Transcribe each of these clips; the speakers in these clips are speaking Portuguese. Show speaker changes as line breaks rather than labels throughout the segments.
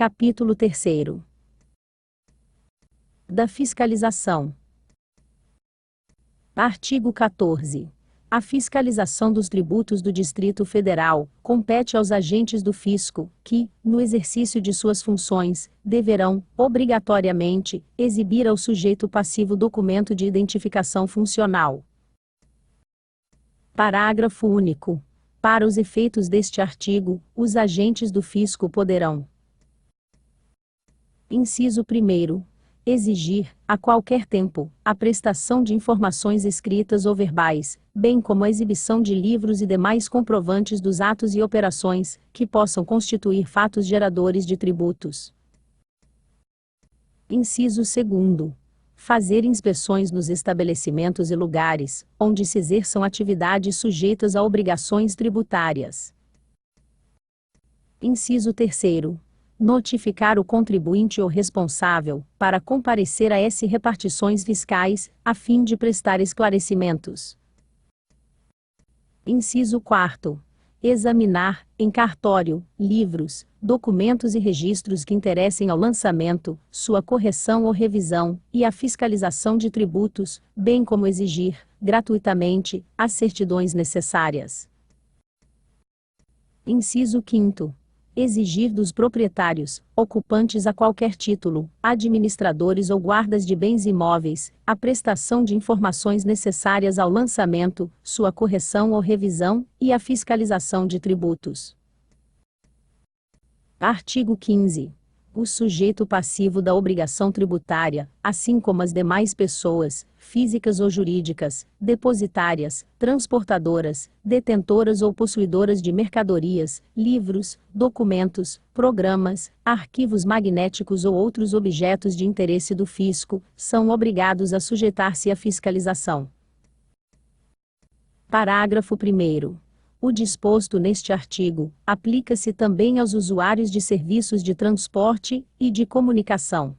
Capítulo 3º. Da fiscalização. Artigo 14. A fiscalização dos tributos do Distrito Federal compete aos agentes do fisco, que, no exercício de suas funções, deverão, obrigatoriamente, exibir ao sujeito passivo documento de identificação funcional. Parágrafo único. Para os efeitos deste artigo, os agentes do fisco poderão: Inciso 1º. Exigir, a qualquer tempo, a prestação de informações escritas ou verbais, bem como a exibição de livros e demais comprovantes dos atos e operações, que possam constituir fatos geradores de tributos. Inciso 2º. Fazer inspeções nos estabelecimentos e lugares, onde se exerçam atividades sujeitas a obrigações tributárias. Inciso 3º. Notificar o contribuinte ou responsável, para comparecer a repartições fiscais, a fim de prestar esclarecimentos. Inciso 4º. Examinar, em cartório, livros, documentos e registros que interessem ao lançamento, sua correção ou revisão, e a fiscalização de tributos, bem como exigir, gratuitamente, as certidões necessárias. Inciso 5º. Exigir dos proprietários, ocupantes a qualquer título, administradores ou guardas de bens imóveis, a prestação de informações necessárias ao lançamento, sua correção ou revisão, e a fiscalização de tributos. Artigo 15. O sujeito passivo da obrigação tributária, assim como as demais pessoas, físicas ou jurídicas, depositárias, transportadoras, detentoras ou possuidoras de mercadorias, livros, documentos, programas, arquivos magnéticos ou outros objetos de interesse do fisco, são obrigados a sujeitar-se à fiscalização. Parágrafo 1º. O disposto neste artigo aplica-se também aos usuários de serviços de transporte e de comunicação.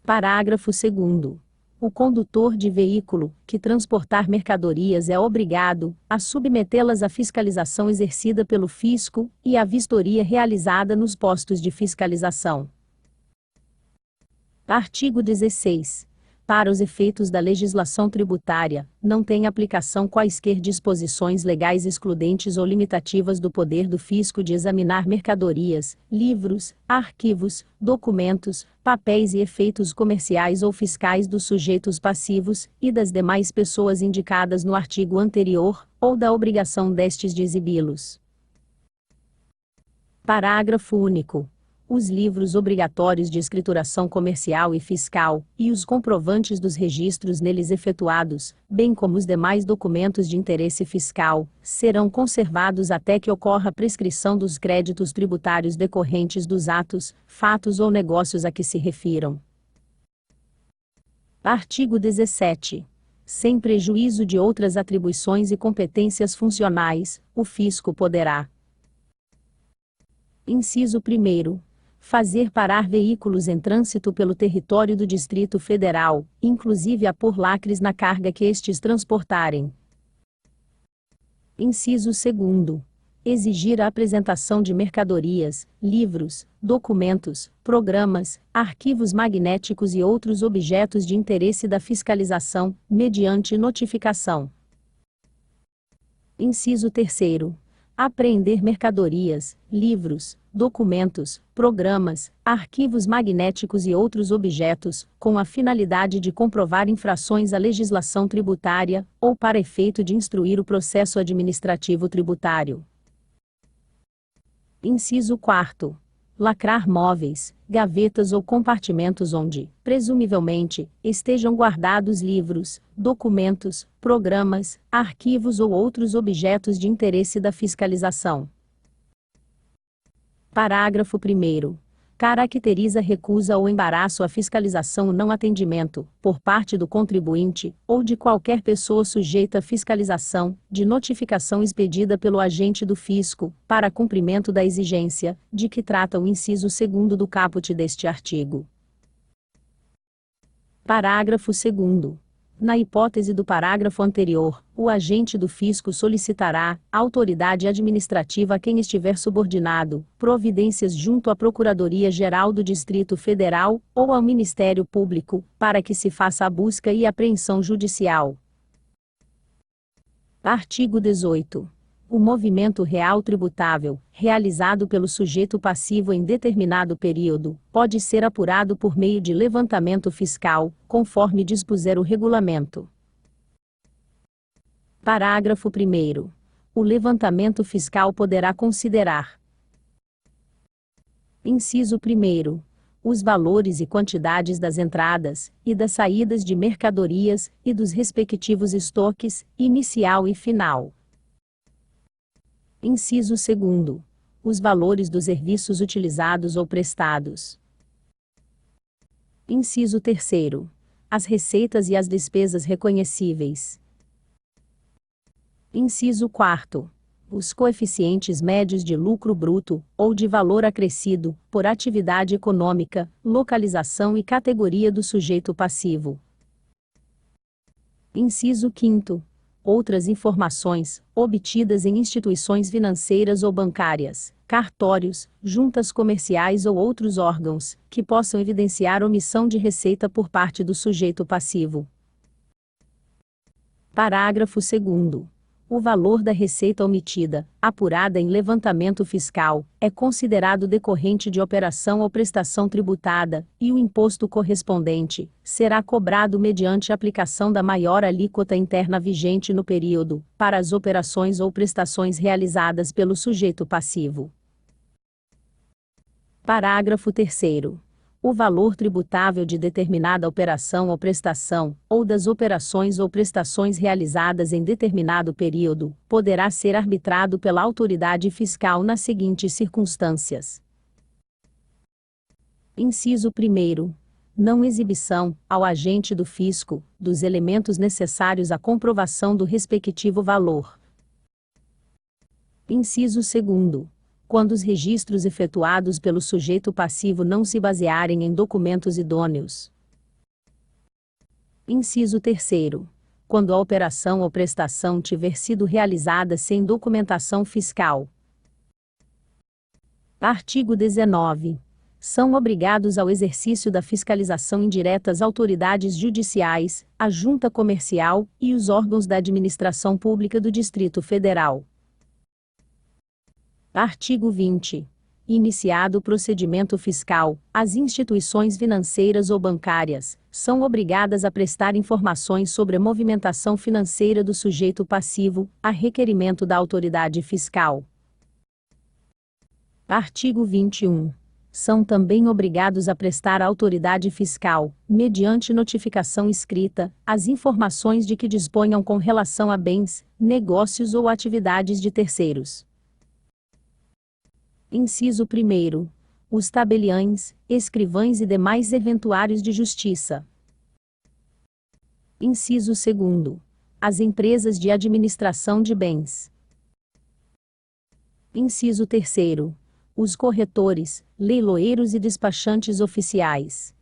Parágrafo 2º. O condutor de veículo que transportar mercadorias é obrigado a submetê-las à fiscalização exercida pelo fisco e à vistoria realizada nos postos de fiscalização. Artigo 16. Para os efeitos da legislação tributária, não tem aplicação quaisquer disposições legais excludentes ou limitativas do poder do fisco de examinar mercadorias, livros, arquivos, documentos, papéis e efeitos comerciais ou fiscais dos sujeitos passivos e das demais pessoas indicadas no artigo anterior, ou da obrigação destes de exibi-los. Parágrafo único. Os livros obrigatórios de escrituração comercial e fiscal, e os comprovantes dos registros neles efetuados, bem como os demais documentos de interesse fiscal, serão conservados até que ocorra a prescrição dos créditos tributários decorrentes dos atos, fatos ou negócios a que se refiram. Artigo 17. Sem prejuízo de outras atribuições e competências funcionais, o fisco poderá: Inciso 1º. Fazer parar veículos em trânsito pelo território do Distrito Federal, inclusive a pôr lacres na carga que estes transportarem. Inciso 2º. Exigir a apresentação de mercadorias, livros, documentos, programas, arquivos magnéticos e outros objetos de interesse da fiscalização, mediante notificação. Inciso 3º. Apreender mercadorias, livros, documentos, programas, arquivos magnéticos e outros objetos, com a finalidade de comprovar infrações à legislação tributária, ou para efeito de instruir o processo administrativo tributário. Inciso 4º. Lacrar móveis, gavetas ou compartimentos onde, presumivelmente, estejam guardados livros, documentos, programas, arquivos ou outros objetos de interesse da fiscalização. Parágrafo 1º. Caracteriza recusa ou embaraço à fiscalização o não atendimento, por parte do contribuinte, ou de qualquer pessoa sujeita à fiscalização, de notificação expedida pelo agente do fisco, para cumprimento da exigência, de que trata o inciso 2º do caput deste artigo. Parágrafo 2º. Na hipótese do parágrafo anterior, o agente do fisco solicitará, à autoridade administrativa a quem estiver subordinado, providências junto à Procuradoria-Geral do Distrito Federal, ou ao Ministério Público, para que se faça a busca e apreensão judicial. Artigo 18. O movimento real tributável, realizado pelo sujeito passivo em determinado período, pode ser apurado por meio de levantamento fiscal, conforme dispuser o regulamento. Parágrafo 1º. O levantamento fiscal poderá considerar: inciso 1º, os valores e quantidades das entradas e das saídas de mercadorias e dos respectivos estoques, inicial e final. Inciso 2º, os valores dos serviços utilizados ou prestados. Inciso 3º, as receitas e as despesas reconhecíveis. Inciso 4º, os coeficientes médios de lucro bruto, ou de valor acrescido, por atividade econômica, localização e categoria do sujeito passivo. Inciso 5º, outras informações, obtidas em instituições financeiras ou bancárias, cartórios, juntas comerciais ou outros órgãos, que possam evidenciar omissão de receita por parte do sujeito passivo. Parágrafo 2º. O valor da receita omitida, apurada em levantamento fiscal, é considerado decorrente de operação ou prestação tributada, e o imposto correspondente será cobrado mediante aplicação da maior alíquota interna vigente no período, para as operações ou prestações realizadas pelo sujeito passivo. Parágrafo 3º. O valor tributável de determinada operação ou prestação, ou das operações ou prestações realizadas em determinado período, poderá ser arbitrado pela autoridade fiscal nas seguintes circunstâncias. Inciso 1º. Não exibição, ao agente do fisco, dos elementos necessários à comprovação do respectivo valor. Inciso 2º. Quando os registros efetuados pelo sujeito passivo não se basearem em documentos idôneos. Inciso 3º. Quando a operação ou prestação tiver sido realizada sem documentação fiscal. Artigo 19. São obrigados ao exercício da fiscalização indireta as autoridades judiciais, a Junta Comercial e os órgãos da administração pública do Distrito Federal. Artigo 20. Iniciado o procedimento fiscal, as instituições financeiras ou bancárias são obrigadas a prestar informações sobre a movimentação financeira do sujeito passivo, a requerimento da autoridade fiscal. Artigo 21. São também obrigados a prestar à autoridade fiscal, mediante notificação escrita, as informações de que disponham com relação a bens, negócios ou atividades de terceiros. Inciso 1º. Os tabeliães, escrivães e demais serventuários de justiça. Inciso 2º. As empresas de administração de bens. Inciso 3º. Os corretores, leiloeiros e despachantes oficiais.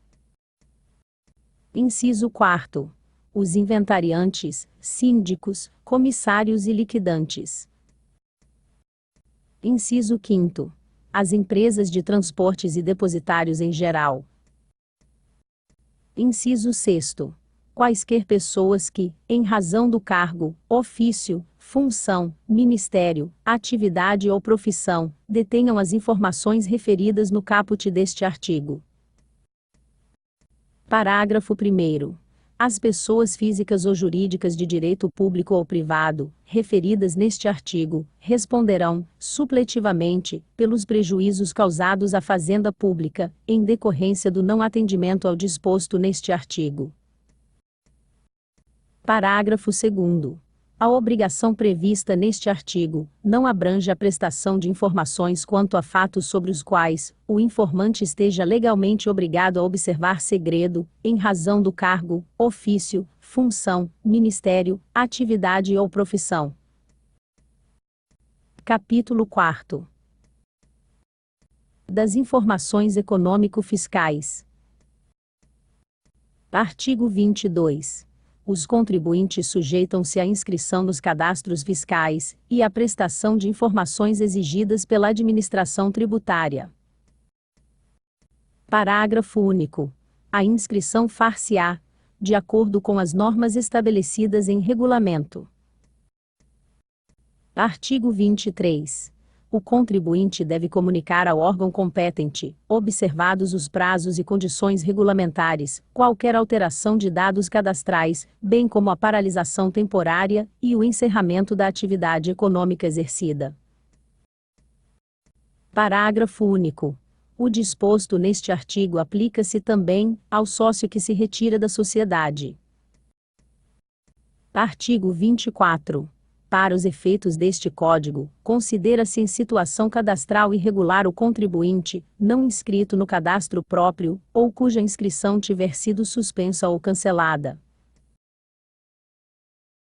Inciso 4º. Os inventariantes, síndicos, comissários e liquidantes. Inciso 5º. As empresas de transportes e depositários em geral. Inciso 6º. Quaisquer pessoas que, em razão do cargo, ofício, função, ministério, atividade ou profissão, detenham as informações referidas no caput deste artigo. Parágrafo 1º. As pessoas físicas ou jurídicas de direito público ou privado, referidas neste artigo, responderão, supletivamente, pelos prejuízos causados à fazenda pública, em decorrência do não atendimento ao disposto neste artigo. Parágrafo 2º. A obrigação prevista neste artigo não abrange a prestação de informações quanto a fatos sobre os quais o informante esteja legalmente obrigado a observar segredo, em razão do cargo, ofício, função, ministério, atividade ou profissão. Capítulo 4. Das informações econômico-fiscais. Artigo 22. Os contribuintes sujeitam-se à inscrição nos cadastros fiscais e à prestação de informações exigidas pela administração tributária. Parágrafo único. A inscrição far-se-á, de acordo com as normas estabelecidas em regulamento. Artigo 23. O contribuinte deve comunicar ao órgão competente, observados os prazos e condições regulamentares, qualquer alteração de dados cadastrais, bem como a paralisação temporária e o encerramento da atividade econômica exercida. Parágrafo único. O disposto neste artigo aplica-se também ao sócio que se retira da sociedade. Artigo 24. Para os efeitos deste Código, considera-se em situação cadastral irregular o contribuinte, não inscrito no cadastro próprio, ou cuja inscrição tiver sido suspensa ou cancelada.